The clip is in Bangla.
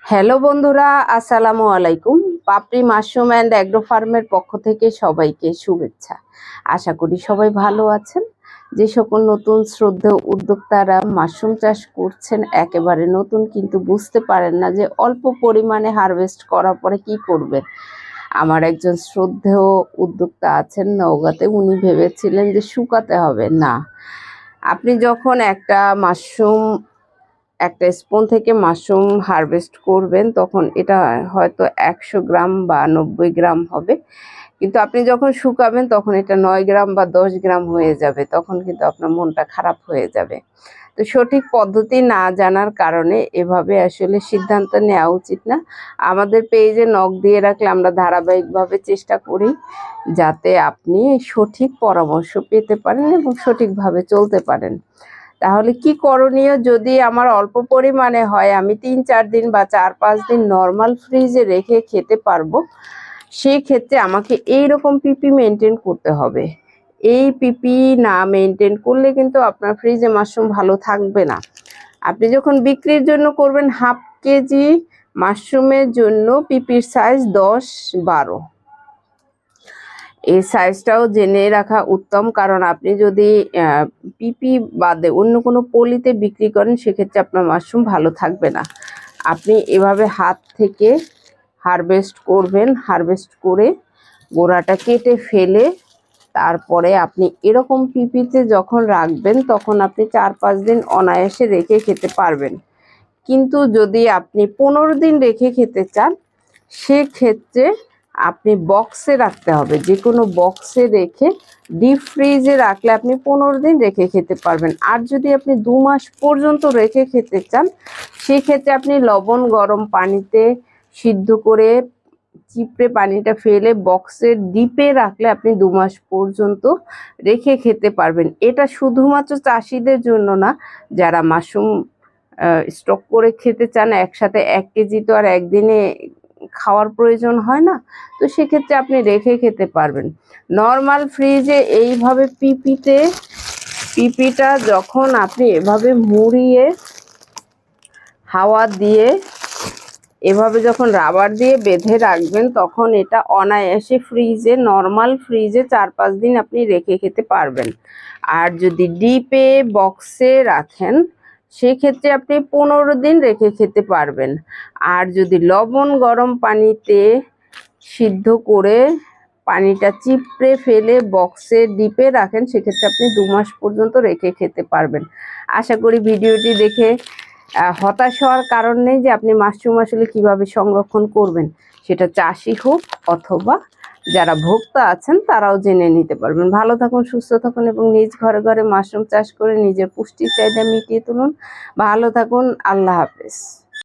হ্যালো বন্ধুরা, আসসালামু আলাইকুম। পাপড়ি মাশরুম অ্যান্ড অ্যাগ্রো ফার্মের পক্ষ থেকে সবাইকে শুভেচ্ছা। আশা করি সবাই ভালো আছেন। যে সকল নতুন শ্রদ্ধেয় উদ্যোক্তারা মাশরুম চাষ করছেন, একেবারে নতুন কিন্তু বুঝতে পারেন না যে অল্প পরিমাণে হারভেস্ট করার পরে কি করবেন। আমার একজন শ্রদ্ধেয় উদ্যোক্তা আছেন নওগাঁতে, উনি ভেবেছিলেন যে শুকাতে হবে না। আপনি যখন একটা স্পুন থেকে মাশরুম হারভেস্ট করবেন, তখন এটা হয়তো 100 গ্রাম বা 90 গ্রাম হবে, কিন্তু আপনি যখন শুকাবেন তখন এটা 9 গ্রাম বা 10 গ্রাম হয়ে যাবে। তখন কিন্তু আপনার মনটা খারাপ হয়ে যাবে। তো সঠিক পদ্ধতি না জানার কারণে এভাবে আসলে সিদ্ধান্ত নেওয়া উচিত না। আমাদের পেজে নক দিয়ে রাখলে আমরা ধারাবাহিকভাবে চেষ্টা করি যাতে আপনি সঠিক পরামর্শ পেতে পারেন এবং সঠিকভাবে চলতে পারেন। তাহলে কি করণীয়? যদি আমার অল্প পরিমাণে হয়, আমি 3-4 দিন বা 4-5 দিন নর্মাল ফ্রিজে রেখে খেতে পারবো, সেই ক্ষেত্রে আমাকে এইরকম পিপি মেনটেন করতে হবে। এই পিপি না মেনটেন করলে কিন্তু আপনার ফ্রিজে মাশরুম ভালো থাকবে না। আপনি যখন বিক্রির জন্য করবেন, হাফ কেজি মাশরুমের জন্য পিপির সাইজ 10-12। এই সাইজটাও জেনে রাখা উত্তম, কারণ আপনি যদি পিপি বাদে অন্য কোনো পলিতে বিক্রি করেন, সেক্ষেত্রে আপনার মাশরুম ভালো থাকবে না। আপনি এভাবে হাত থেকে হারভেস্ট করবেন, হারভেস্ট করে গোড়াটা কেটে ফেলে তারপরে আপনি এরকম পিপিতে যখন রাখবেন, তখন আপনি 4-5 দিন অনায়াসে রেখে খেতে পারবেন। কিন্তু যদি আপনি 15 দিন রেখে খেতে চান, সেক্ষেত্রে আপনি বক্সে রাখতে হবে। যে কোনো বক্সে রেখে ডিপ ফ্রিজে রাখলে আপনি 15 দিন রেখে খেতে পারবেন। আর যদি আপনি 2 মাস পর্যন্ত রেখে খেতে চান, সেক্ষেত্রে আপনি লবণ গরম পানিতে সিদ্ধ করে চিপড়ে পানিটা ফেলে বক্সের ডিপে রাখলে আপনি 2 মাস পর্যন্ত রেখে খেতে পারবেন। এটা শুধুমাত্র চাষিদের জন্য না, যারা মাশরুম স্টক করে খেতে চান একসাথে 1 কেজি তো আর একদিনে খাওয়ার প্রয়োজন হয় না, তো সেক্ষেত্রে আপনি রেখে খেতে পারবেন। নর্মাল ফ্রিজে এইভাবে পিপিটা যখন আপনি এভাবে মুড়িয়ে হাওয়া দিয়ে এভাবে যখন রাবার দিয়ে বেঁধে রাখবেন, তখন এটা অনায়াসে নর্মাল ফ্রিজে 4-5 দিন আপনি রেখে খেতে পারবেন। আর যদি ডিপে বক্সে রাখেন, সেক্ষেত্রে আপনি 15 দিন রেখে খেতে পারবেন। আর যদি লবণ গরম পানিতে সিদ্ধ করে পানিটা চিপড়ে ফেলে বক্সে ডিপে রাখেন, সেক্ষেত্রে আপনি 2 মাস পর্যন্ত রেখে খেতে পারবেন। আশা করি ভিডিওটি দেখে হতাশ হওয়ার কারণ নেই যে আপনি মাশরুম আসলে কীভাবে সংরক্ষণ করবেন। সেটা চাষি হোক অথবা যারা ভোক্তা আছেন, তারাও জেনে নিতে পারবেন। ভালো থাকুন, সুস্থ থাকুন এবং নিজ ঘরে ঘরে মাশরুম চাষ করে নিজের পুষ্টির চাহিদা মিটিয়ে তুলুন। ভালো থাকুন, আল্লাহ হাফেজ।